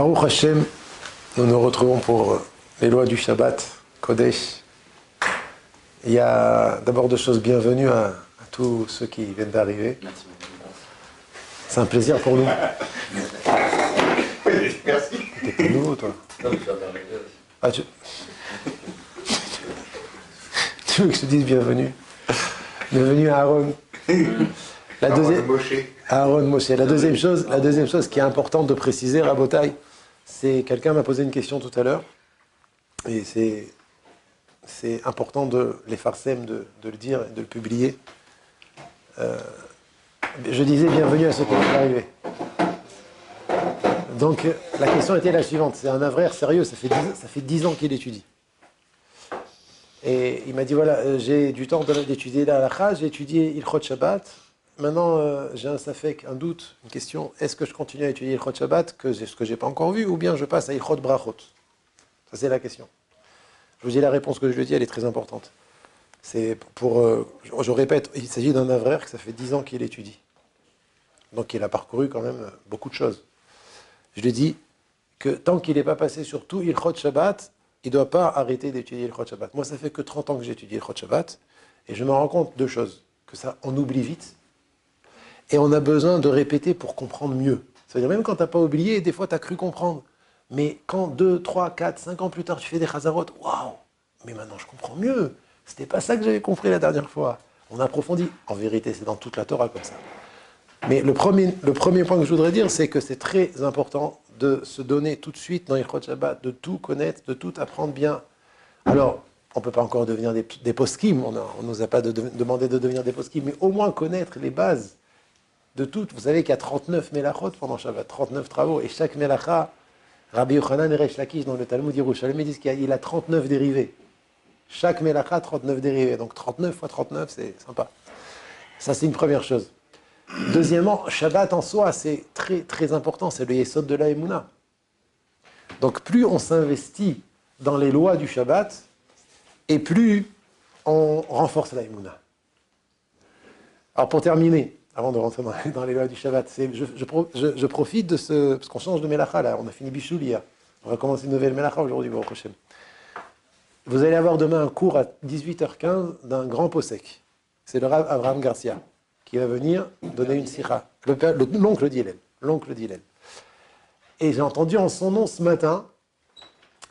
Baruch Hashem, nous nous retrouvons pour les lois du Shabbat, Kodesh. Il y a d'abord deux choses, bienvenue à tous ceux qui viennent d'arriver. C'est un plaisir pour nous. Merci. T'es nouveau, toi. Ah, tu veux que je te dise bienvenue? Bienvenue à Aaron. Aaron Moshe. La deuxième chose qui est importante de préciser, Rabotai, c'est quelqu'un m'a posé une question tout à l'heure, et c'est important de les farsem, de le dire et de le publier. Je disais bienvenue à ceux qui viennent d'arriver. Donc la question était la suivante, c'est un avraire sérieux, ça fait 10 ans qu'il étudie. Et il m'a dit voilà, j'ai du temps d'étudier la halakha, j'ai étudié Ilchot Shabbat. Maintenant, j'ai un safek, un doute, une question. Est-ce que je continue à étudier Ilchot Shabbat, ce que je n'ai pas encore vu, ou bien je passe à Ilchot Brachot? Ça, c'est la question. Je vous dis la réponse que je lui dis, elle est très importante. C'est je répète, il s'agit d'un avraire que ça fait 10 ans qu'il étudie. Donc, il a parcouru quand même beaucoup de choses. Je lui dis que tant qu'il n'est pas passé sur tout Ilchot Shabbat, il ne doit pas arrêter d'étudier Ilchot Shabbat. Moi, ça fait que 30 ans que j'étudie Ilchot Shabbat, et je me rends compte de deux choses. Que ça, on oublie vite, et on a besoin de répéter pour comprendre mieux. C'est-à-dire, même quand tu n'as pas oublié, des fois tu as cru comprendre. Mais quand 2, 3, 4, 5 ans plus tard, tu fais des chazarot, waouh, mais maintenant je comprends mieux. C'était pas ça que j'avais compris la dernière fois. On approfondit. En vérité, c'est dans toute la Torah comme ça. Mais le premier point que je voudrais dire, c'est que c'est très important de se donner tout de suite dans Ilchot Shabbat, de tout connaître, de tout apprendre bien. Alors, on ne peut pas encore devenir des poskim, on ne nous a pas demandé de devenir des poskim, mais au moins connaître les bases de toutes. Vous savez qu'il y a 39 melachot pendant Shabbat, 39 travaux, et chaque melacha, Rabbi Yochanan et Resh Lakish dans le Talmud Yerushalmi disent qu'il a 39 dérivés. Chaque melacha, 39 dérivés. Donc 39 fois 39, c'est sympa. Ça, c'est une première chose. Deuxièmement, Shabbat en soi, c'est très, très important, c'est le yesod de la Emouna. Donc plus on s'investit dans les lois du Shabbat, et plus on renforce la Emouna. Alors pour terminer, avant de rentrer dans les lois du Shabbat, je profite de parce qu'on change de Melacha là, on a fini Bichoul hier. On va commencer une nouvelle Melacha aujourd'hui, Baruch Hashem. Vous allez avoir demain un cours à 18h15 d'un grand posek. C'est le Rav Abraham Garcia qui va venir donner une sikha. L'oncle d'Hillel. Et j'ai entendu en son nom ce matin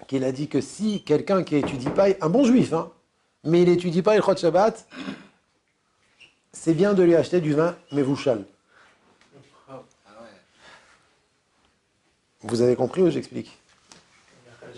qu'il a dit que si quelqu'un qui étudie pas, un bon juif, mais il n'étudie pas Ilchot Shabbat, c'est bien de lui acheter du vin Mevouchal. Vous avez compris ou j'explique?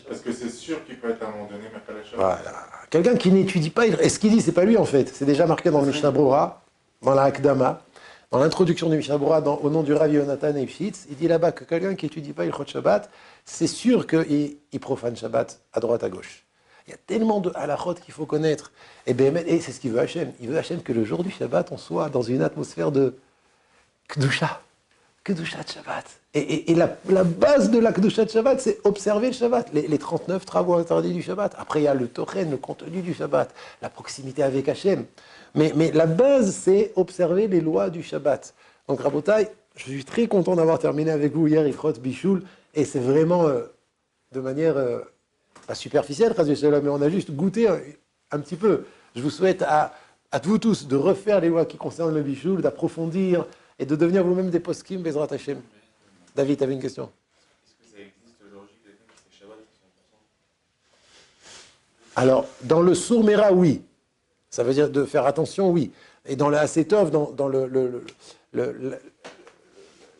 Parce que c'est sûr qu'il peut être à un moment donné Mechal Shabbat. Voilà. Quelqu'un qui n'étudie pas, et ce qu'il dit, c'est pas lui en fait. C'est déjà marqué dans le Mishnah Brura, dans la Akdama, dans l'introduction du Mishnah Brura, au nom du Rav Yonatan Eifshitz, il dit là-bas que quelqu'un qui n'étudie pas Ilchot Shabbat, c'est sûr qu'il profane Shabbat à droite à gauche. Il y a tellement de halachot qu'il faut connaître. Et c'est ce qu'il veut Hachem. Il veut Hachem que le jour du Shabbat, on soit dans une atmosphère de Kedusha. Kedusha de Shabbat. Et la base de la Kedusha de Shabbat, c'est observer le Shabbat. Les 39 travaux interdits du Shabbat. Après, il y a le Tochen, le contenu du Shabbat, la proximité avec Hachem. Mais la base, c'est observer les lois du Shabbat. Donc, Rabotai, je suis très content d'avoir terminé avec vous hier, Ilchot Bichoul. Et c'est vraiment de manière... pas superficielle, mais on a juste goûté un petit peu. Je vous souhaite à vous tous de refaire les lois qui concernent le bichoul, d'approfondir et de devenir vous-même des poskim, Bezrat Hashem. David, tu avais une question? Est-ce que ça existe aujourd'hui quelqu'un qui fait Shabbat à 100%? Alors, dans le sourmera, oui. Ça veut dire de faire attention, oui. Et dans le Asetov, dans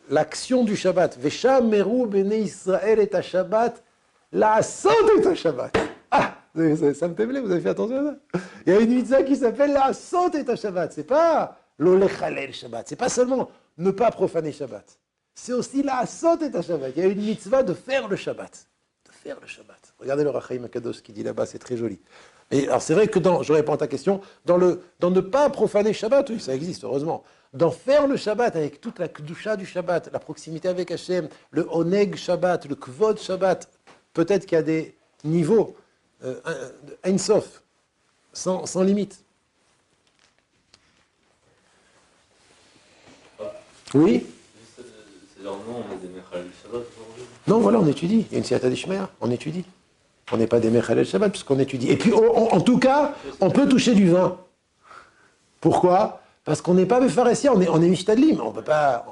l'action du Shabbat, Vesham meru bnei Israël et Shabbat, la santé est un Shabbat. Ah, ça me plaît, vous avez fait attention à ça? Il y a une mitzvah qui s'appelle la santé est un Shabbat. C'est pas l'olechalel Shabbat. C'est pas seulement ne pas profaner Shabbat. C'est aussi la santé est un Shabbat. Il y a une mitzvah de faire le Shabbat. De faire le Shabbat. Regardez le Rachaim Akadosh qui dit là-bas, c'est très joli. Et alors c'est vrai que je réponds à ta question, dans ne pas profaner Shabbat, oui, ça existe, heureusement. Dans faire le Shabbat avec toute la kedusha du Shabbat, la proximité avec Hachem, le oneg Shabbat, le kvod Shabbat. Peut-être qu'il y a des niveaux, Ein Sof, sans limite. Oui? C'est leur nom, on met des Mechal Non, voilà, on étudie. Il y a une siyata d'Ishmael, on étudie. On n'est pas des Mechalel Shabbat puisqu'on étudie. Et puis, en tout cas, on peut toucher du vin. Pourquoi? Parce qu'on n'est pas Mefaressia, on est Mishtadlim. On ne peut pas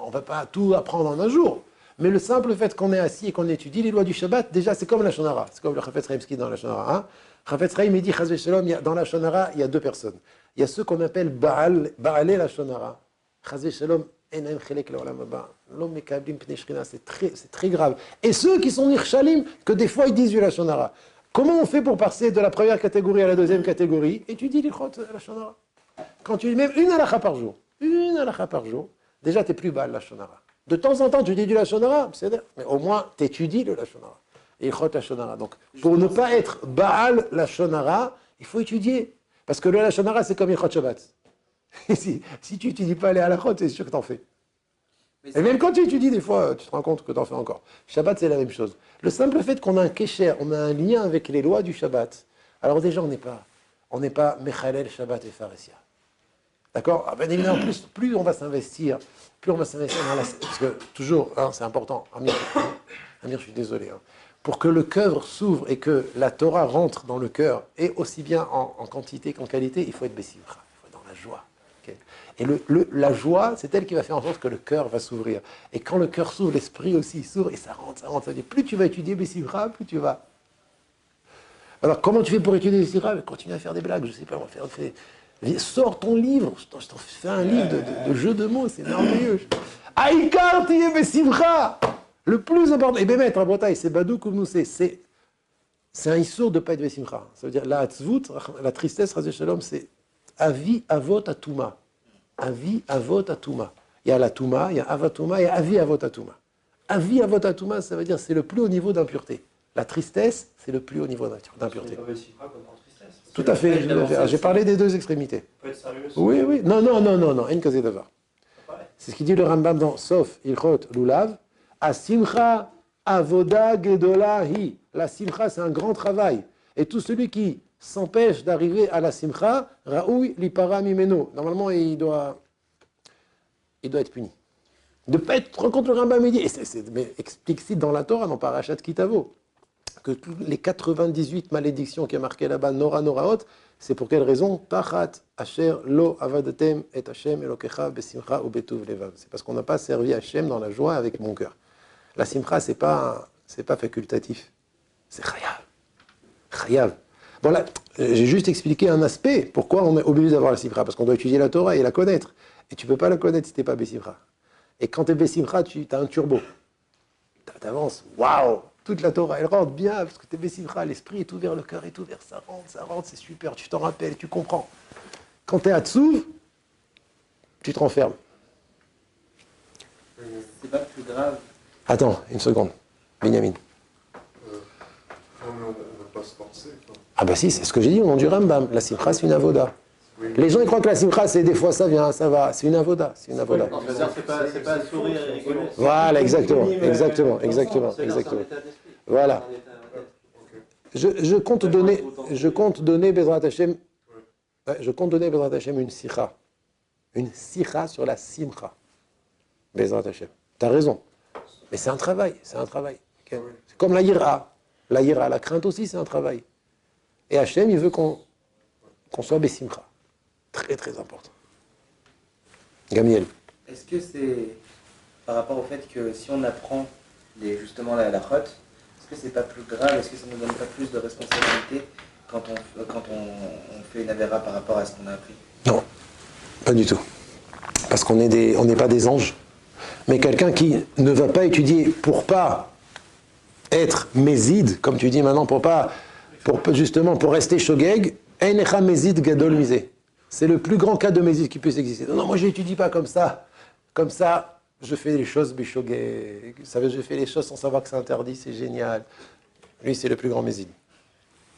tout apprendre en un jour. Mais le simple fait qu'on est assis et qu'on étudie les lois du Shabbat, déjà, c'est comme la Shonara. C'est comme le Chafetz Chaim dit dans la Shonara. Hein? Chafetz Chaim, il dit, Chaz v'Shalom, dans la Shonara, il y a deux personnes. Il y a ceux qu'on appelle Baalé la Shonara. Chaz v'Shalom, Enaim Chelek le'olam haba. Lo mekablim pnei Shechina, c'est très grave. Et ceux qui sont Nirchalim, que des fois ils disent la Shonara. Comment on fait pour passer de la première catégorie à la deuxième catégorie? Étudie les chot la Shonara. Quand tu dis même une halakha par jour, déjà tu n'es plus Baal la Shonara. De temps en temps, tu dis du Lachonara, mais au moins, tu étudies le Lachonara. Et il la Shonara. Donc, pour ne pas être Baal Lachonara, il faut étudier. Parce que le Lachonara, c'est comme Ilchot Shabbat. si tu n'étudies pas les halachot, c'est sûr que tu en fais. Et même quand tu étudies, des fois, tu te rends compte que tu en fais encore. Shabbat, c'est la même chose. Le simple fait qu'on a un kécher, on a un lien avec les lois du Shabbat, alors déjà, on n'est pas Mechalel, Shabbat et Pharesia. D'accord? Ah ben évidemment, plus on va s'investir, dans la... Parce que toujours, hein, c'est important, Amir, je suis désolé, hein, pour que le cœur s'ouvre et que la Torah rentre dans le cœur, et aussi bien en quantité qu'en qualité, il faut être Bessimcha, il faut être dans la joie. Okay? Et la joie, c'est elle qui va faire en sorte que le cœur va s'ouvrir. Et quand le cœur s'ouvre, l'esprit aussi s'ouvre, et ça rentre. Ça veut dire, plus tu vas étudier Bessimcha, plus tu vas... Alors comment tu fais pour étudier Bessimcha? Continue à faire des blagues, je sais pas, on va faire... Sors ton livre, je t'en fais un livre de jeux de mots, c'est merveilleux. Aïkar tiye besimcha. Le plus important, et bémet, en Bretagne, c'est Badou comme nous, c'est un issour de pas être besimcha. Ça veut dire la hatzvut, la tristesse, Razé Shalom, c'est avi avot atuma. Avi avot atuma. Il y a la touma, il y a avatuma, il y a avi avot atuma. Avi avot atuma, ça veut dire c'est le plus haut niveau d'impureté. La tristesse, c'est le plus haut niveau d'impureté. Tout à fait, j'ai parlé des deux extrémités. Oui. Non, c'est ce qu'il dit le Rambam dans Sof, Ilchot, Lulav. Asimcha, avoda gedola hi. La simcha, c'est un grand travail. Et tout celui qui s'empêche d'arriver à la simcha, raoui lipara mimeno. Normalement, il doit être puni. De ne pas être contre le Rambam, il dit, et c'est explicite dans la Torah, dans Parashat Kitavo, que toutes les 98 malédictions qui est marquées là-bas, Nora, Noraot, c'est pour quelle raison? Tachat, Asher, Lo, Avadatem, et Hashem, Elokecha, Besimcha, ou Betuv, Levav. C'est parce qu'on n'a pas servi Hashem dans la joie avec mon cœur. La simcha, c'est pas facultatif. C'est chayav. Chayav. Bon là, j'ai juste expliqué un aspect, pourquoi on est obligé d'avoir la simcha, parce qu'on doit étudier la Torah et la connaître. Et tu ne peux pas la connaître si tu n'es pas Besimcha. Et quand tu es Besimcha, tu as un turbo. Tu avances, waouh! Toute la Torah, elle rentre bien, parce que t'es Bessimcha, l'esprit est ouvert, le cœur est ouvert, ça rentre, c'est super, tu t'en rappelles, tu comprends. Quand t'es à Tzouv, tu te renfermes. C'est pas plus grave. Attends, une seconde. Benjamin. On n'a pas se forcer. Ah bah si, c'est ce que j'ai dit au nom du Rambam. La simcha, c'est une avoda. Oui. Les gens ils croient que la simcha, c'est des fois ça vient, ça va. C'est une avoda. C'est une avoda. Non, c'est pas sourire et rigoler. Voilà, exactement. Voilà. Je compte donner Bezrat Hashem. Je compte donner Bezrat Hashem une sikha. Une sikha sur la simcha. Bezrat Hashem. T'as raison. Mais c'est un travail. Okay. C'est comme la yira. La crainte aussi, c'est un travail. Et Hashem, il veut qu'on soit Bessimcha. Très, très important. Gamiel. Est-ce que c'est par rapport au fait que si on apprend justement la halachot, est-ce que c'est pas plus grave? Est-ce que ça ne nous donne pas plus de responsabilité quand on fait une avéra par rapport à ce qu'on a appris? Non, pas du tout. Parce qu'on n'est pas des anges. Mais quelqu'un qui ne va pas étudier pour pas être méside, comme tu dis maintenant, pour rester shogeg, einecha méside gadol misé. C'est le plus grand cas de méside qui puisse exister. Non, moi je n'étudie pas comme ça. Comme ça, je fais les choses bishogeg. Ça veut dire je fais les choses sans savoir que c'est interdit, c'est génial. Lui, c'est le plus grand méside.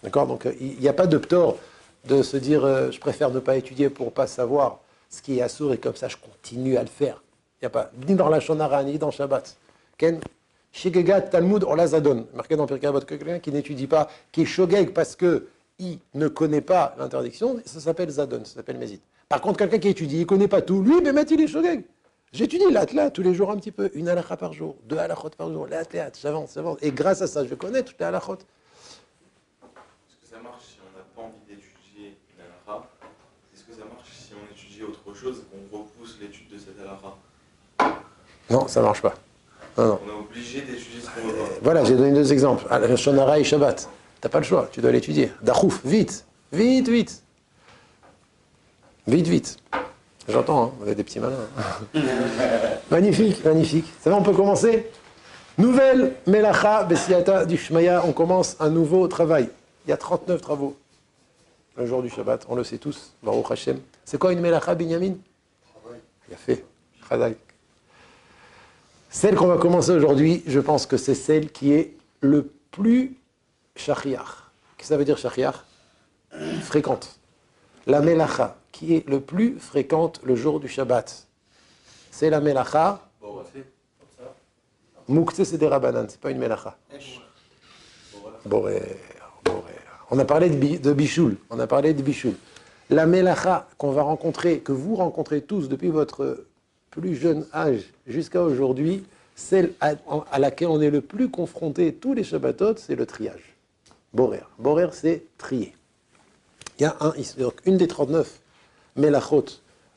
D'accord? Donc il n'y a pas de tort de se dire je préfère ne pas étudier pour ne pas savoir ce qui est assourd et comme ça je continue à le faire. Il n'y a pas, ni dans la Shonara, ni dans Shabbat. Ken, Shigegat Talmud Olazadon, marqué dans Pirkei Avot, quelqu'un qui n'étudie pas, qui est shogeg parce qu'il ne connaît pas l'interdiction, ça s'appelle Zadon, ça s'appelle Mézid. Par contre, quelqu'un qui étudie, il ne connaît pas tout, lui, Bémet, il est shogeg. J'étudie l'atla tous les jours un petit peu, une halakha par jour, 2 halakhot par jour, l'atla, j'avance. Et grâce à ça, je connais toutes les halakhot. Est-ce que ça marche si on n'a pas envie d'étudier une halakha? Est-ce que ça marche si on étudie autre chose et qu'on repousse l'étude de cette halakha? Non, ça marche pas. Non. On est obligé d'étudier ce qu'on veut pas. Voilà, j'ai donné 2 exemples. Shonara et Shabbat. T'as pas le choix, tu dois l'étudier. Dachouf, vite. J'entends, hein, vous êtes des petits malins. Magnifique. Ça va, on peut commencer? Nouvelle Melacha Bessiata du Shmaya. On commence un nouveau travail. Il y a 39 travaux. Le jour du Shabbat, on le sait tous. Baruch Hashem. C'est quoi une Melacha, Binyamin? Il a fait. Chazal. Celle qu'on va commencer aujourd'hui, je pense que c'est celle qui est le plus shachiach. Qu'est-ce que ça veut dire shachiach? Fréquente. La melacha, qui est le plus fréquente le jour du Shabbat. C'est la melacha. Moukse, c'est des rabanan, c'est pas une melacha. Borer. On a parlé de bichoul. La melacha qu'on va rencontrer, que vous rencontrez tous depuis votre plus jeune âge jusqu'à aujourd'hui, celle à laquelle on est le plus confronté tous les Shabbatot, c'est le triage. Borer. Borer, c'est trier. Il y a une des 39 melachot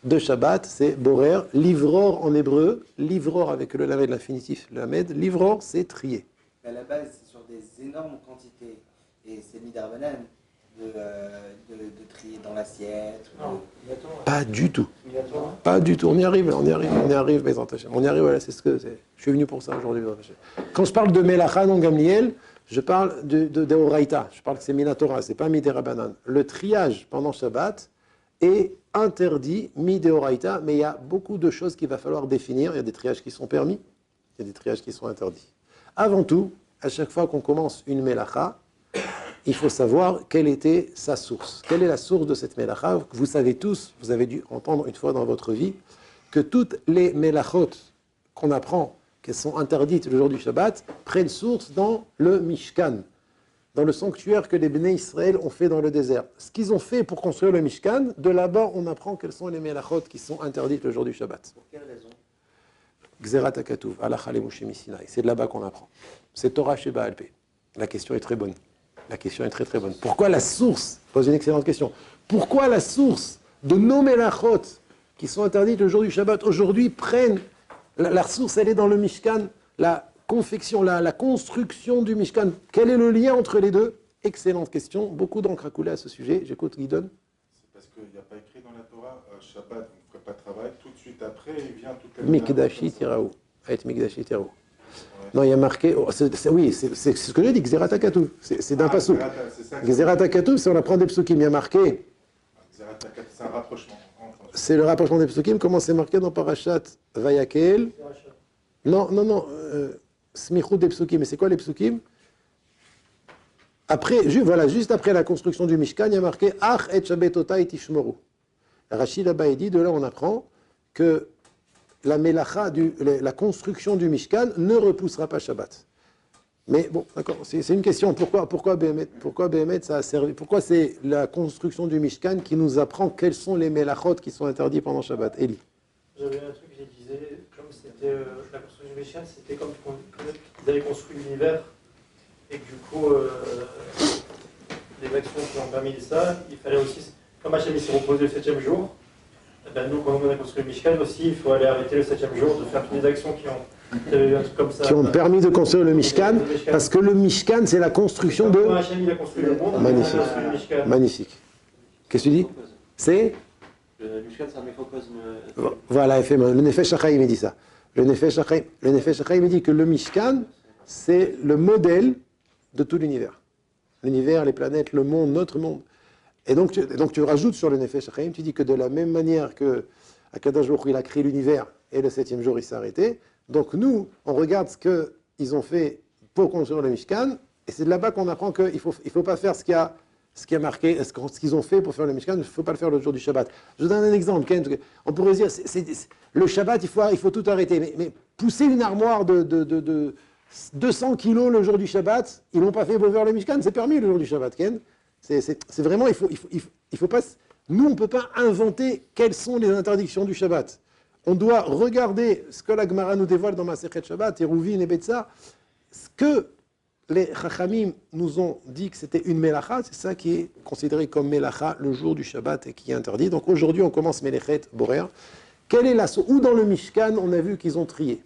de Shabbat, c'est borer. Livror en hébreu, livror avec le lamed, l'infinitif, le lamed. Livror, c'est trier. À la base, c'est sur des énormes quantités. Et c'est midarbanan de trier dans l'assiette. Pas du tout. On y arrive, mes antachés. On y arrive, voilà, c'est ce que c'est. Je suis venu pour ça aujourd'hui. Quand je parle de Melacha, non Gamliel, je parle de Oraïta. Je parle que c'est Minatora, c'est pas Miderabanan. Le triage pendant Shabbat est interdit, Midéoraïta, mais il y a beaucoup de choses qu'il va falloir définir. Il y a des triages qui sont permis, il y a des triages qui sont interdits. Avant tout, à chaque fois qu'on commence une Melacha, il faut savoir quelle était sa source. Quelle est la source de cette Melacha? Vous savez tous, vous avez dû entendre une fois dans votre vie, que toutes les Melachot qu'on apprend, qu'elles sont interdites le jour du Shabbat, prennent source dans le Mishkan, dans le sanctuaire que les Bnei Israël ont fait dans le désert. Ce qu'ils ont fait pour construire le Mishkan, de là-bas on apprend quelles sont les Melachot qui sont interdites le jour du Shabbat. Pour quelle raison? Gzerat HaKatuv, Halacha leMoshe miSinai. C'est de là-bas qu'on apprend. C'est Torah Sheba Alpeh. La question est très bonne. La question est très très bonne. Pourquoi la source, pose une excellente question, pourquoi la source de nos Melachot qui sont interdites le jour du Shabbat aujourd'hui prennent, la source elle est dans le Mishkan, la confection, la construction du Mishkan. Quel est le lien entre les deux? Excellente question, beaucoup d'encre a coulé à ce sujet. J'écoute Guidon. C'est parce qu'il n'y a pas écrit dans la Torah, Shabbat, vous ne ferez pas de travail, tout de suite après, il vient toute la Mikdashi Tiraou. Ayet Mikdashi Tiraou. Non, il y a marqué, oui, c'est ce que j'ai dit, Gzerat HaKatuv, c'est d'un passouk. Gzerat HaKatuv, c'est on apprend des psukim, il y a marqué. Gzerat HaKatuv, c'est un rapprochement. C'est le rapprochement des psukim, comment c'est marqué dans Parashat Vayakel? Non, Smichut des psukim, mais c'est quoi les psukim? Après, voilà, juste après la construction du Mishkan, il y a marqué Ach et Shabetotai Tishmoru. Rachid là-bas, il dit, de là on apprend que la melacha, la construction du Mishkan ne repoussera pas Shabbat. Mais bon, d'accord, c'est une question. Pourquoi Béhémet ça a servi? Pourquoi c'est la construction du Mishkan qui nous apprend quels sont les melachot qui sont interdits pendant Shabbat? Eli. J'avais un truc qui disait, comme c'était la construction du Mishkan, c'était comme ils avaient construit l'univers et que du coup, les actions qui ont permis ça, il fallait aussi, comme Hachem s'est reposé le 7e jour, ben nous, quand on a construit le Mishkan aussi, il faut aller arrêter le 7e jour, de faire toutes les actions qui ont permis de construire le Mishkan, parce que le Mishkan, c'est la construction de... Hachem, il a construit le monde, magnifique, il a construit le Mishkan. Magnifique. Qu'est-ce que tu dis? C'est Le Mishkan, c'est un microcosme. Voilà, le Nefesh HaChaim, il dit ça. Le Nefesh HaChaim, il dit que le Mishkan, c'est le modèle de tout l'univers. L'univers, les planètes, le monde, notre monde. Et donc tu rajoutes sur le Nefesh HaChaim, tu dis que de la même manière que Akadosh Baruch Hu, il a créé l'univers et le 7e jour il s'est arrêté, donc nous, on regarde ce qu'ils ont fait pour construire le Mishkan, et c'est de là-bas qu'on apprend qu'il ne faut pas faire ce qui a marqué, ce qu'ils ont fait pour faire le Mishkan, il ne faut pas le faire le jour du Shabbat. Je vous donne un exemple. On pourrait dire, le Shabbat, il faut tout arrêter, mais pousser une armoire de 200 kilos le jour du Shabbat, ils l'ont pas fait pour faire le Mishkan, c'est permis le jour du Shabbat, Ken. C'est vraiment, il faut pas. Nous, on ne peut pas inventer quelles sont les interdictions du Shabbat. on doit regarder ce que la Gemara nous dévoile dans Masechet Shabbat, Eruvin et Betzar, ce que les Chachamim nous ont dit que c'était une Melacha, c'est ça qui est considéré comme Melacha le jour du Shabbat et qui est interdit. Donc aujourd'hui, on commence Melechet Borer. Quel est l'assaut? Où dans le Mishkan, on a vu qu'ils ont trié?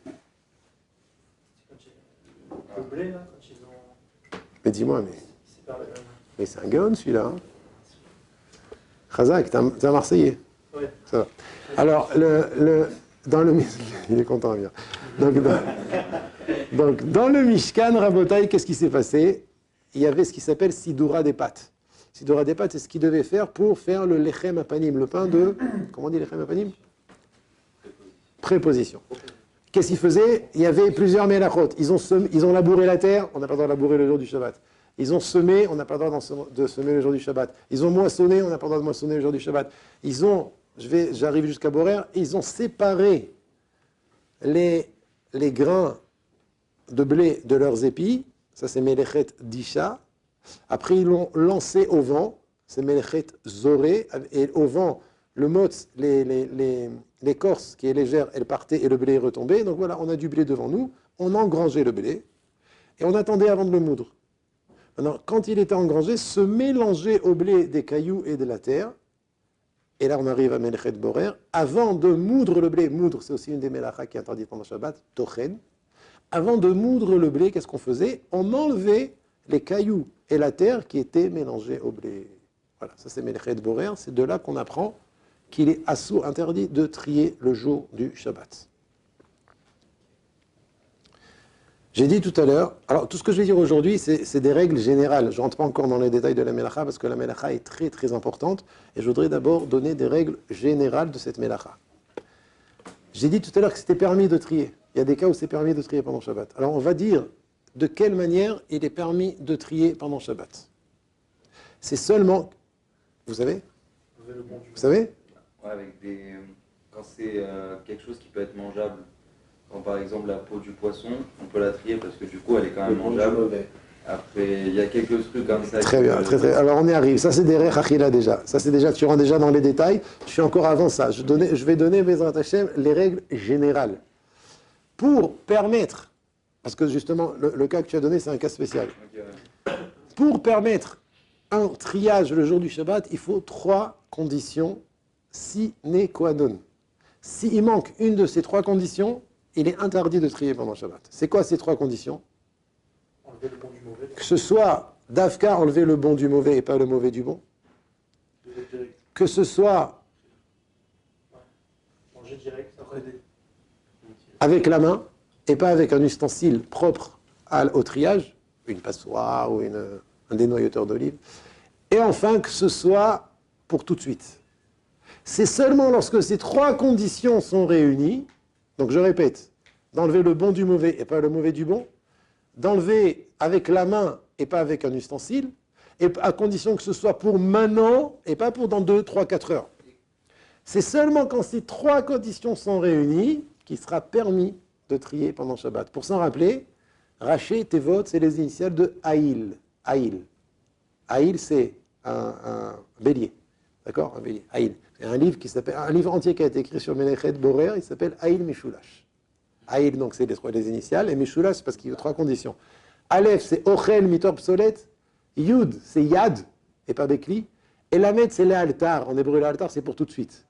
Le blé, là, quand ils ont. Mais dis-moi, séparé le- mais c'est un gaon celui-là. Hein. Khazak, t'es un Marseillais. Ouais. Ça va. Alors, dans le il est content, bien. Donc, dans le Mishkan, Rabotai, qu'est-ce qui s'est passé? Il y avait ce qui s'appelle Sidura des pâtes. Sidura des pâtes, c'est ce qu'ils devaient faire pour faire le lechem apanim, le pain de... Comment on dit lechem apanim? Préposition. Qu'est-ce qu'ils faisaient? Il y avait plusieurs mélachot. Ils ont labouré la terre, on n'a pas le droit de labourer le jour du Shabbat. Ils ont semé, on n'a pas le droit de semer le jour du Shabbat. Ils ont moissonné, on n'a pas le droit de moissonner le jour du Shabbat. J'arrive jusqu'à Borer, ils ont séparé les grains de blé de leurs épis, ça c'est Melechet Disha. Après ils l'ont lancé au vent, c'est Melechet Zoré, et au vent, le motz, l'écorce qui est légère, elle partait et le blé est retombé. Donc voilà, on a du blé devant nous, on engrangeait le blé et on attendait avant de le moudre. Maintenant, quand il était engrangé, se mélangeait au blé des cailloux et de la terre. Et là, on arrive à Melechet Borer. Avant de moudre le blé, moudre, c'est aussi une des mélachas qui est interdite pendant Shabbat, Tochen. Avant de moudre le blé, qu'est-ce qu'on faisait? On enlevait les cailloux et la terre qui étaient mélangés au blé. Voilà, ça c'est Melechet Borer. C'est de là qu'on apprend qu'il est assourd, interdit de trier le jour du Shabbat. J'ai dit tout à l'heure, alors tout ce que je vais dire aujourd'hui, c'est des règles générales. Je ne rentre pas encore dans les détails de la Melacha parce que la Melacha est très très importante et je voudrais d'abord donner des règles générales de cette Melacha. J'ai dit tout à l'heure que c'était permis de trier. Il y a des cas où c'est permis de trier pendant Shabbat. Alors on va dire de quelle manière il est permis de trier pendant Shabbat. C'est seulement, vous savez? Vous savez? Ouais, avec des... Quand c'est quelque chose qui peut être mangeable. Quand par exemple la peau du poisson, on peut la trier parce que du coup elle est quand même mangeable. Après, il y a quelques trucs comme ça. Très bien, très très. Alors on y arrive. Ça c'est des rechachila déjà. Ça c'est déjà, tu rentres déjà dans les détails. Je suis encore avant ça. Je vais donner, Bezrat Hashem, les règles générales. Pour permettre, parce que justement le cas que tu as donné c'est un cas spécial. Okay, ouais. Pour permettre un triage le jour du Shabbat, il faut 3 conditions sine qua non. S'il manque une de ces 3 conditions, il est interdit de trier pendant Shabbat. C'est quoi ces 3 conditions? Enlever le bon du mauvais. Que ce soit d'Afka, enlever le bon du mauvais et pas le mauvais du bon. Que ce soit Manger direct, après des. avec la main et pas avec un ustensile propre au triage, une passoire ou un dénoyauteur d'olive. Et enfin, que ce soit pour tout de suite. C'est seulement lorsque ces 3 conditions sont réunies, donc je répète, d'enlever le bon du mauvais et pas le mauvais du bon, d'enlever avec la main et pas avec un ustensile, et à condition que ce soit pour maintenant et pas pour dans 2, 3, 4 heures. C'est seulement quand ces 3 conditions sont réunies qu'il sera permis de trier pendant Shabbat. Pour s'en rappeler, Raché, Tevot, c'est les initiales de Haïl. Haïl. Haïl, c'est un bélier. D'accord? Un bélier. Haïl. Il y a un livre entier qui a été écrit sur Melechet Borer, il s'appelle Haïl Mishulash. Haïl, donc c'est les initiales, et Mishulash, c'est parce qu'il y a 3 conditions. Aleph, c'est Ochel, Mitor, Psolet. Yud, c'est Yad, et pas Bekli. Et Lamed, c'est l'altar. En hébreu, l'altar, c'est pour tout de suite.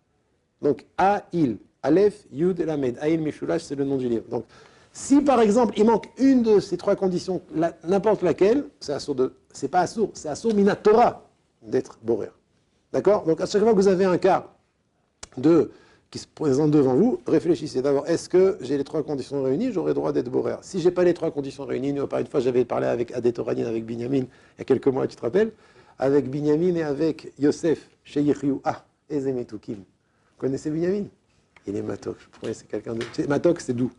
Donc, Haïl. Aleph, Yud et Lamed. Haïl Mishulash, c'est le nom du livre. Donc, si par exemple, il manque une de ces 3 conditions, n'importe laquelle, c'est pas assour, c'est assour minatora d'être borer. D'accord? Donc, à chaque fois que vous avez un cas qui se présente devant vous, réfléchissez d'abord, est-ce que j'ai les 3 conditions réunies, j'aurai le droit d'être borer? Si je n'ai pas les 3 conditions réunies, une fois j'avais parlé avec Adetoranin, avec Binyamin, il y a quelques mois, tu te rappelles? Avec Binyamin et avec Yosef, chez Yechiou. Ah, Ezemetukim. Vous connaissez Binyamin? Il est matok, je promets, c'est quelqu'un de... Matok, c'est doux.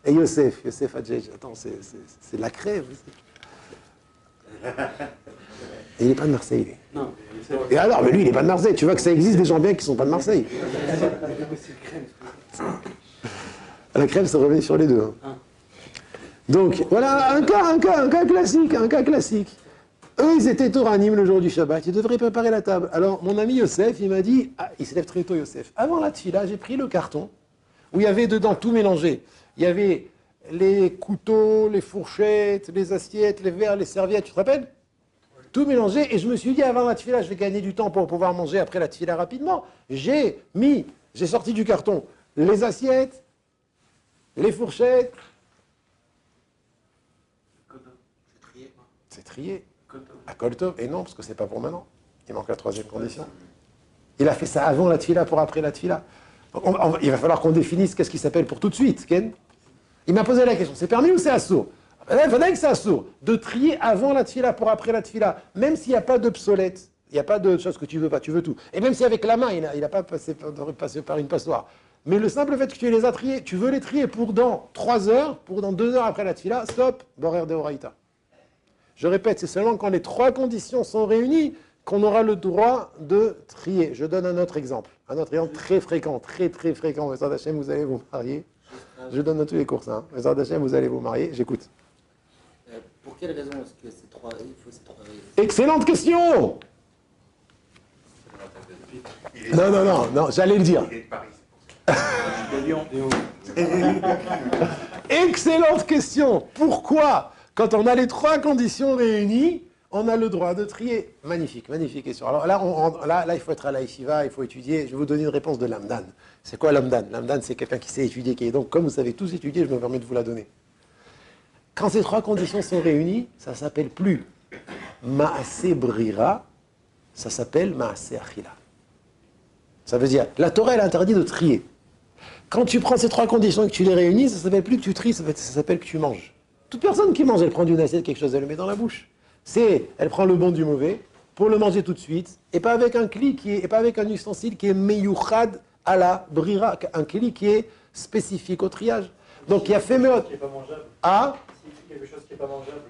Et Yosef Adjej, attends, c'est de la crève. Et il n'est pas de Marseille, lui. Non. Et alors, mais lui, il n'est pas de Marseille. Tu vois que ça existe des gens bien qui ne sont pas de Marseille. La crème, ça revenait sur les deux. Hein. Donc, voilà un cas classique. Eux, ils étaient Toranim le jour du Shabbat, ils devraient préparer la table. Alors, mon ami Yosef, il m'a dit, il se lève très tôt, Yosef. Avant la tfila, j'ai pris le carton où il y avait dedans tout mélangé. Il y avait les couteaux, les fourchettes, les assiettes, les verres, les serviettes, tu te rappelles? Tout mélangé, et je me suis dit, avant la tfila, je vais gagner du temps pour pouvoir manger après la tfila rapidement. J'ai sorti du carton les assiettes, les fourchettes. C'est trié. À Koltov. Et non, parce que c'est pas pour maintenant. Il manque la troisième condition. Il a fait ça avant la tfila pour après la tfila. Il va falloir qu'on définisse qu'est-ce qui s'appelle pour tout de suite, Ken. Il m'a posé la question, c'est permis ou c'est assourd? Il faudrait que c'est assourd. De trier avant la tfila pour après la tfila, même s'il n'y a pas d'obsolète, il n'y a pas de choses que tu veux pas, tu veux tout. Et même si avec la main, il n'a pas passé par une passoire. Mais le simple fait que tu les as triés, tu veux les trier pour dans 3 heures, pour dans 2 heures après la tfila, stop, borer de oraïta. Je répète, c'est seulement quand les 3 conditions sont réunies qu'on aura le droit de trier. Je donne un autre exemple très fréquent, très fréquent. Bezrat Hashem, vous allez vous marier. Je donne dans tous les cours ça. Bezrat Hashem, vous allez vous marier. J'écoute. Pour quelle raison est-ce que ces 3 Excellente question. Non, j'allais le dire. Excellente question. Pourquoi, quand on a les 3 conditions réunies, on a le droit de trier? Magnifique question. Alors là, il faut être à la yeshiva, il faut étudier. Je vais vous donner une réponse de l'Amdan. C'est quoi l'Amdan? L'Amdan, c'est quelqu'un qui sait étudier, qui est donc, comme vous savez tous étudier, je me permets de vous la donner. Quand ces 3 conditions sont réunies, ça s'appelle plus Maaseh Brira, ça s'appelle Maaseh Achila. Ça veut dire, la Torah, elle interdit de trier. Quand tu prends ces 3 conditions et que tu les réunis, ça s'appelle plus que tu tries, ça s'appelle que tu manges. Toute personne qui mange, elle prend d'une assiette quelque chose, elle le met dans la bouche. Elle prend le bon du mauvais pour le manger tout de suite, et pas avec un cli et pas avec un ustensile qui est meyouchad à la brira, un cli qui est spécifique au triage. Donc il y a fait meot. Ah, quelque chose qui n'est pas mangeable.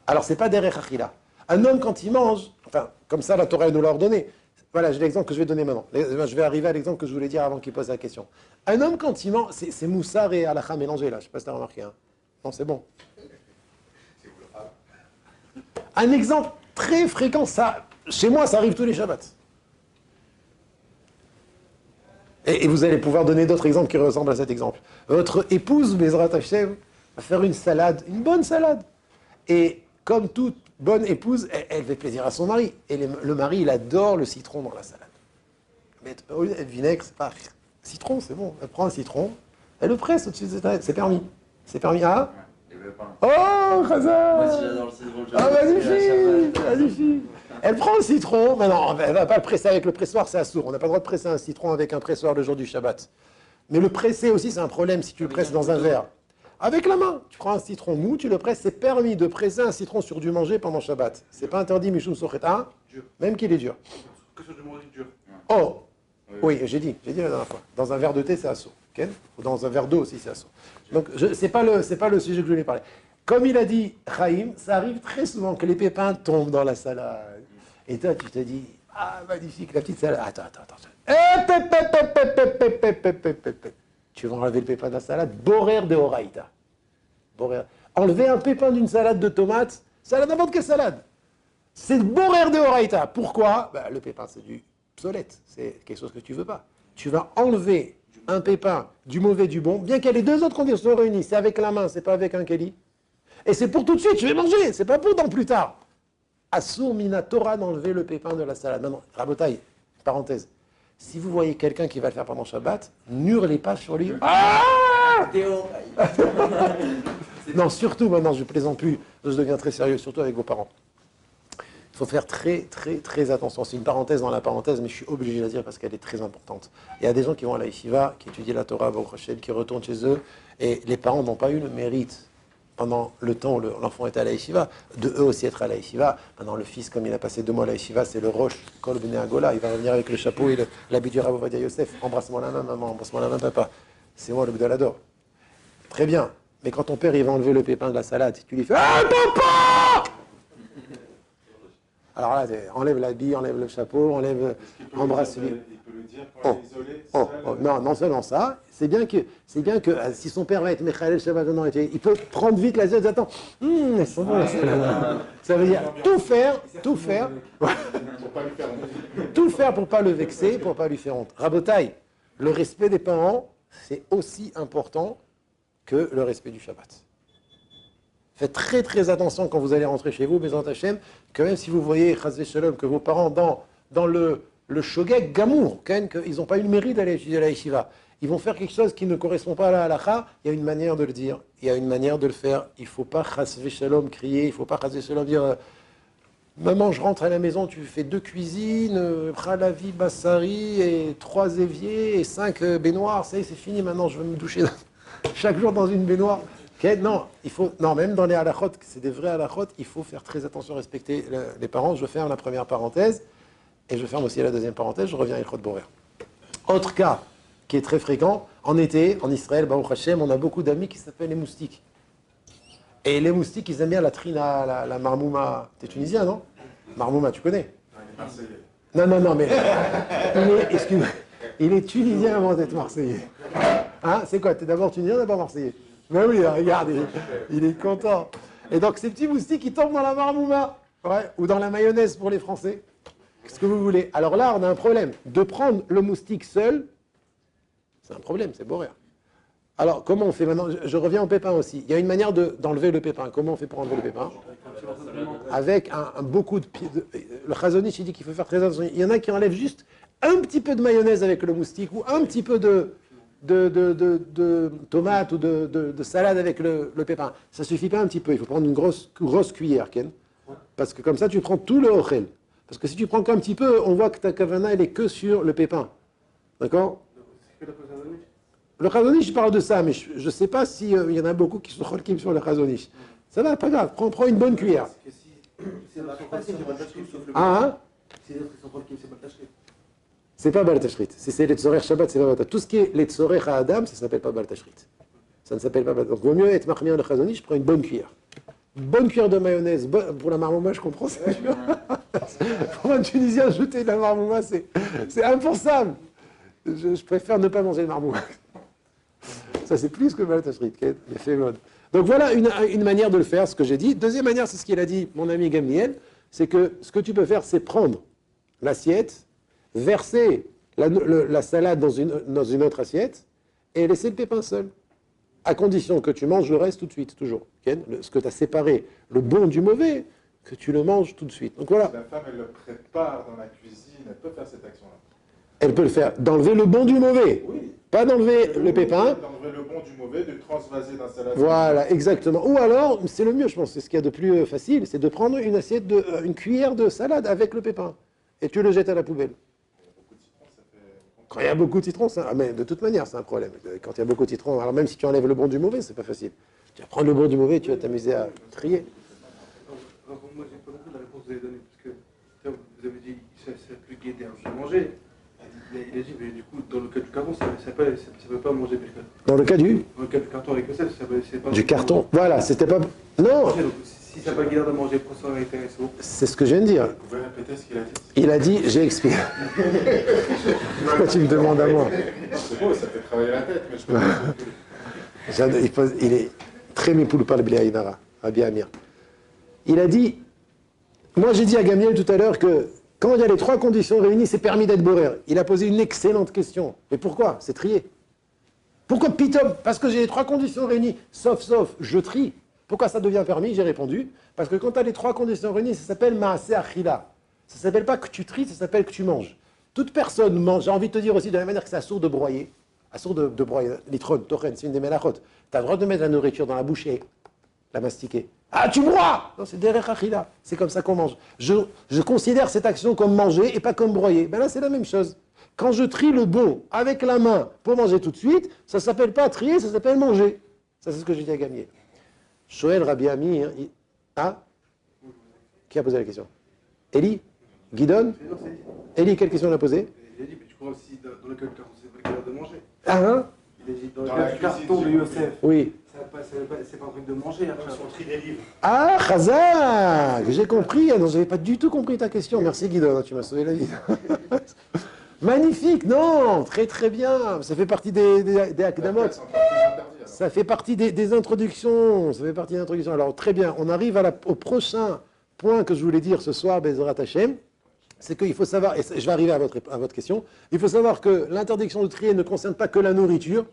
Alors c'est pas derech achila. Un homme quand il mange, enfin comme ça la Torah nous l'a ordonné. Voilà, j'ai l'exemple que je vais donner maintenant. Je vais arriver à l'exemple que je voulais dire avant qu'il pose la question. Un homme quand il mange, c'est moussar et halakha mélangés là. Je sais pas si tu as remarqué. Hein. Non, c'est bon. Un exemple très fréquent, ça, chez moi, ça arrive tous les Shabbats. Et vous allez pouvoir donner d'autres exemples qui ressemblent à cet exemple. Votre épouse, Bezrat Hashem, va faire une salade, une bonne salade. Et comme toute bonne épouse, elle fait plaisir à son mari. Et le mari, il adore le citron dans la salade. Mais au lieu de vinaigre, c'est pas... Citron, c'est bon. Elle prend un citron, elle le presse au-dessus de cette salade. C'est permis. C'est permis à... Oh, Khazan! Moi aussi j'adore le citron. Ah, magnifique! Elle prend le citron, maintenant, elle ne va pas le presser avec le pressoir, c'est assourd. On n'a pas le droit de presser un citron avec un pressoir le jour du Shabbat. Mais le presser aussi, c'est un problème si tu le presses dans un verre. Avec la main, tu prends un citron mou, tu le presses, c'est permis de presser un citron sur du manger pendant Shabbat. C'est pas interdit, Mishum Socheta, même qu'il est dur. Que sur du manger dur. Oh! Oui, j'ai dit la dernière fois. Dans un verre de thé, c'est assourd. Okay? Ou dans un verre d'eau aussi, c'est assourd. Donc, c'est pas le sujet que je voulais parler. Comme il a dit Chaim, ça arrive très souvent que les pépins tombent dans la salade. Et toi, tu te dis, ah, magnifique, la petite salade. Attends. Tu vas enlever le pépin de la salade. Borer de oraïta. Enlever un pépin d'une salade de tomates, salade n'importe quelle salade. C'est borer de oraïta. Pourquoi? Le pépin, c'est du obsolète. C'est quelque chose que tu veux pas. Tu vas enlever un pépin du mauvais, du bon, bien qu'il y ait les 2 autres conditions réunies. C'est avec la main, c'est pas avec un keli. Et c'est pour tout de suite, je vais manger, c'est pas pour dans plus tard. Assour mina Torah d'enlever le pépin de la salade. Maintenant, Rabotaï, parenthèse. Si vous voyez quelqu'un qui va le faire pendant Shabbat, n'hurlez pas sur lui. Ah non, surtout maintenant, je ne plaisante plus, je deviens très sérieux, surtout avec vos parents. Il faut faire très attention. C'est une parenthèse dans la parenthèse, mais je suis obligé de la dire parce qu'elle est très importante. Il y a des gens qui vont à la yeshiva, qui étudient la Torah, Baruch Hashem, qui retournent chez eux, et les parents n'ont pas eu le mérite pendant le temps où l'enfant était à la yeshiva, de eux aussi être à la yeshiva. Maintenant, le fils, comme il a passé 2 mois à la yeshiva, c'est le roche, Kol Bnei Agola. Il va revenir avec le chapeau et l'habit du Rav Ovadia Yosef. Embrasse-moi la main, maman, embrasse-moi la main, papa. C'est moi le Gdalador. Très bien. Mais quand ton père, il va enlever le pépin de la salade, tu lui fais « Ah, papa !» Alors là, enlève l'habit, enlève le chapeau, embrasse-lui. Il peut lui dire quand il est isolé, seul, Non, non seulement ça, c'est bien que si son père va être Mechalel Shabbat, non, il peut prendre vite la zone, attends, ça veut dire tout faire, pour pas lui faire honte. tout faire pour pas le vexer, pour pas lui faire honte. Rabotaï, le respect des parents, c'est aussi important que le respect du Shabbat. Faites très très attention quand vous allez rentrer chez vous, Bezrat Hashem, que même si vous voyez, Chaz Shalom, que vos parents dans le shogeg gamour, qu'ils n'ont pas eu le mérite d'aller étudier à la yeshiva, ils vont faire quelque chose qui ne correspond pas à la halakha, il y a une manière de le dire, il y a une manière de le faire. Il ne faut pas Chaz Shalom crier, il ne faut pas Chaz Shalom dire maman, je rentre à la maison, tu fais 2 cuisines, Khalavi, Bassari, et 3 éviers, et 5 baignoires, c'est fini, maintenant je vais me doucher chaque jour dans une baignoire. Non, même dans les halachot, c'est des vrais halachot, il faut faire très attention, respecter les parents. Je ferme la première parenthèse, et je ferme aussi la deuxième parenthèse, je reviens à Ilchot Borer. Autre cas qui est très fréquent, en été, en Israël, Baruch Hashem, on a beaucoup d'amis qui s'appellent les moustiques. Et les moustiques, ils aiment bien la trina, la marmouma. T'es tunisien, non? Marmouma, tu connais? Non, mais il est tunisien avant d'être marseillais. Hein? C'est quoi? T'es d'abord tunisien, d'abord marseillais? Ben oui, regarde, il est content. Et donc, ces petits moustiques, ils tombent dans la marmouma. Ouais, ou dans la mayonnaise pour les Français. Qu'est-ce que vous voulez? Alors là, on a un problème. De prendre le moustique seul, c'est un problème, c'est boréa. Alors, comment on fait maintenant? Je reviens au pépin aussi. Il y a une manière d'enlever le pépin. Comment on fait pour enlever le pépin? Avec beaucoup de... Le Chazonich, il dit qu'il faut faire très attention. Il y en a qui enlèvent juste un petit peu de mayonnaise avec le moustique ou un petit peu de tomates ou de salade avec le pépin. Ça ne suffit pas un petit peu. Il faut prendre une grosse cuillère, Ken. Parce que comme ça, tu prends tout le ochel. Parce que si tu prends qu'un petit peu, on voit que ta kavana, elle est que sur le pépin. D'accord? Le Chazonich, je parle de ça, mais je ne sais pas s'il y en a beaucoup qui sont cholkim sur le Chazonich. Ça va, pas grave, prends une bonne cuillère. C'est pas Baal Tashrit. Si c'est les Tzorer Shabbat, c'est pas Baal. Tout ce qui est les Tzorer Adam, ça s'appelle pas Baal Tashrit. Ça ne s'appelle pas Baal. Donc, il vaut mieux être marmien le Chazonich, je prends une bonne cuillère. Une bonne cuillère de mayonnaise. Pour la marmouma, je comprends, c'est dur. Pour un Tunisien, jeter de la marmouma, c'est impensable. Je préfère ne pas manger de marmouma. Ça, c'est plus que Baal Tashrit. Fait mode. Donc, voilà une manière de le faire, ce que j'ai dit. Deuxième manière, c'est ce qu'il a dit mon ami Gamliel, c'est que ce que tu peux faire, c'est prendre l'assiette, verser la salade dans une autre assiette et laisser le pépin seul. À condition que tu manges le reste tout de suite, toujours. Ce que tu as séparé, le bon du mauvais, que tu le manges tout de suite. Donc voilà. Si la femme, elle le prépare dans la cuisine, elle peut faire cette action-là. Elle peut le faire. D'enlever le bon du mauvais. Oui. Pas d'enlever le pépin. D'enlever le bon du mauvais, de transvaser dans salade. Voilà, exactement. Ou alors, c'est le mieux, je pense, c'est ce qu'il y a de plus facile, c'est de prendre une cuillère de salade avec le pépin. Et tu le jettes à la poubelle. Quand il y a beaucoup de citron, mais de toute manière, c'est un problème. Quand il y a beaucoup de citron, alors même si tu enlèves le bon du mauvais, c'est pas facile. Tu vas prendre le bon du mauvais, tu vas t'amuser à trier. Alors, moi, j'ai pas compris la réponse que vous avez donnée, parce que vous avez dit c'est plus gai de manger. Il a dit, mais du coup, dans le cas du carton, ça ne peut pas manger Birkat. Dans le cas du carton avec le sel, c'est pas... Du carton, voilà, c'était pas... Non. Si ça n'a pas guère de manger, pourquoi ça aurait été intéressant? C'est ce que je viens de dire. Vous pouvez répéter ce qu'il a dit? Il a dit, j'ai expliqué. Pourquoi tu me demandes à moi? C'est beau, ça fait travailler la tête, mais je peux Il est très mépoulpal Bléaïnara, Rabbi Amir. Il a dit, moi j'ai dit à Gamliel tout à l'heure que quand il y a les 3 conditions réunies, c'est permis d'être borer. Il a posé une excellente question. Mais pourquoi? C'est trier. Pourquoi pitom? Parce que j'ai les 3 conditions réunies, sauf, je trie. Pourquoi ça devient permis? J'ai répondu. Parce que quand tu as les 3 conditions réunies, ça s'appelle maaseh achila. Ça ne s'appelle pas que tu tries, ça s'appelle que tu manges. Toute personne mange. J'ai envie de te dire aussi de la même manière que c'est assourd de broyer. Assourd de broyer. L'itron, tochen, c'est une des melachot. Tu as le droit de mettre la nourriture dans la bouche et la mastiquer. Ah, tu broies! Non, c'est derech achila. C'est comme ça qu'on mange. Je considère cette action comme manger et pas comme broyer. Ben là, c'est la même chose. Quand je trie le bon avec la main pour manger tout de suite, ça ne s'appelle pas trier, ça s'appelle manger. Ça, c'est ce que j'ai dit à Gamier. Shoel Rabbi Amir, qui a posé la question? Eli? Guidon? Eli, quelle question on a posée? Il a dit, mais tu crois aussi dans le cas du carton, c'est pas guère de manger. Ah, hein? Il a dit, dans le cas du carton de Yosef, oui. c'est pas un truc de manger. Après. Ils sont tri des livres. Ah, Chazak! J'ai compris. Non, j'avais pas du tout compris ta question. Merci Guidon, tu m'as sauvé la vie. Magnifique, non, très très bien. Ça fait partie des akdamot. C'est encore plus interdit, alors. Ça fait partie des introductions. Ça fait partie des introductions. Alors très bien, on arrive au prochain point que je voulais dire ce soir, Bezrat Hashem. C'est qu'il faut savoir, et je vais arriver à votre question, il faut savoir que l'interdiction de trier ne concerne pas que la nourriture.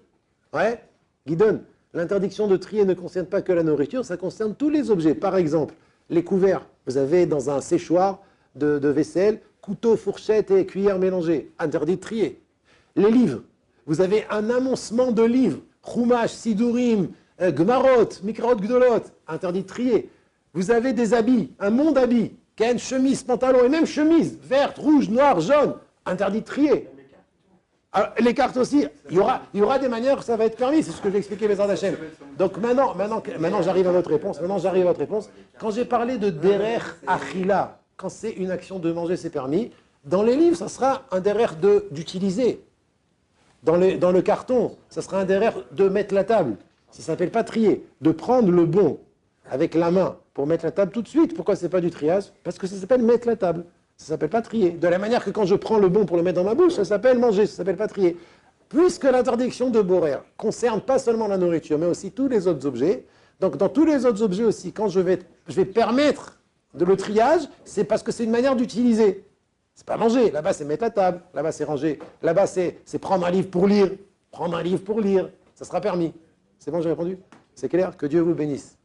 Ouais, Guidon, l'interdiction de trier ne concerne pas que la nourriture, ça concerne tous les objets. Par exemple, les couverts. Vous avez dans un séchoir de vaisselle, couteau, fourchette et cuillère mélangées. Interdit de trier. Les livres. Vous avez un amoncement de livres. Chumash, Sidurim, Gmarot, Mikrot, Gdolot. Interdit de trier. Vous avez des habits, un monde d'habits. Ken, chemise, pantalon et même chemise. Verte, rouge, noire, jaune. Interdit de trier. Alors, les cartes aussi, il y aura des manières où ça va être permis, c'est ce que j'ai expliqué Bezrat Hashem. Donc maintenant j'arrive à votre réponse. Quand j'ai parlé de derer achila, quand c'est une action de manger, c'est permis. Dans les livres, ça sera un derer d'utiliser. Dans le carton, ça sera un derer de mettre la table. Ça ne s'appelle pas trier. De prendre le bon avec la main pour mettre la table tout de suite. Pourquoi c'est pas du triage? Parce que ça s'appelle mettre la table. Ça s'appelle pas trier. De la manière que quand je prends le bon pour le mettre dans ma bouche, ça s'appelle manger, ça s'appelle pas trier. Puisque l'interdiction de borer concerne pas seulement la nourriture, mais aussi tous les autres objets. Donc dans tous les autres objets aussi, quand je vais permettre de le triage, c'est parce que c'est une manière d'utiliser. C'est pas manger. Là-bas, c'est mettre la table. Là-bas, c'est ranger. Là-bas, c'est prendre un livre pour lire. Prendre un livre pour lire. Ça sera permis. C'est bon, j'ai répondu? C'est clair? Que Dieu vous bénisse.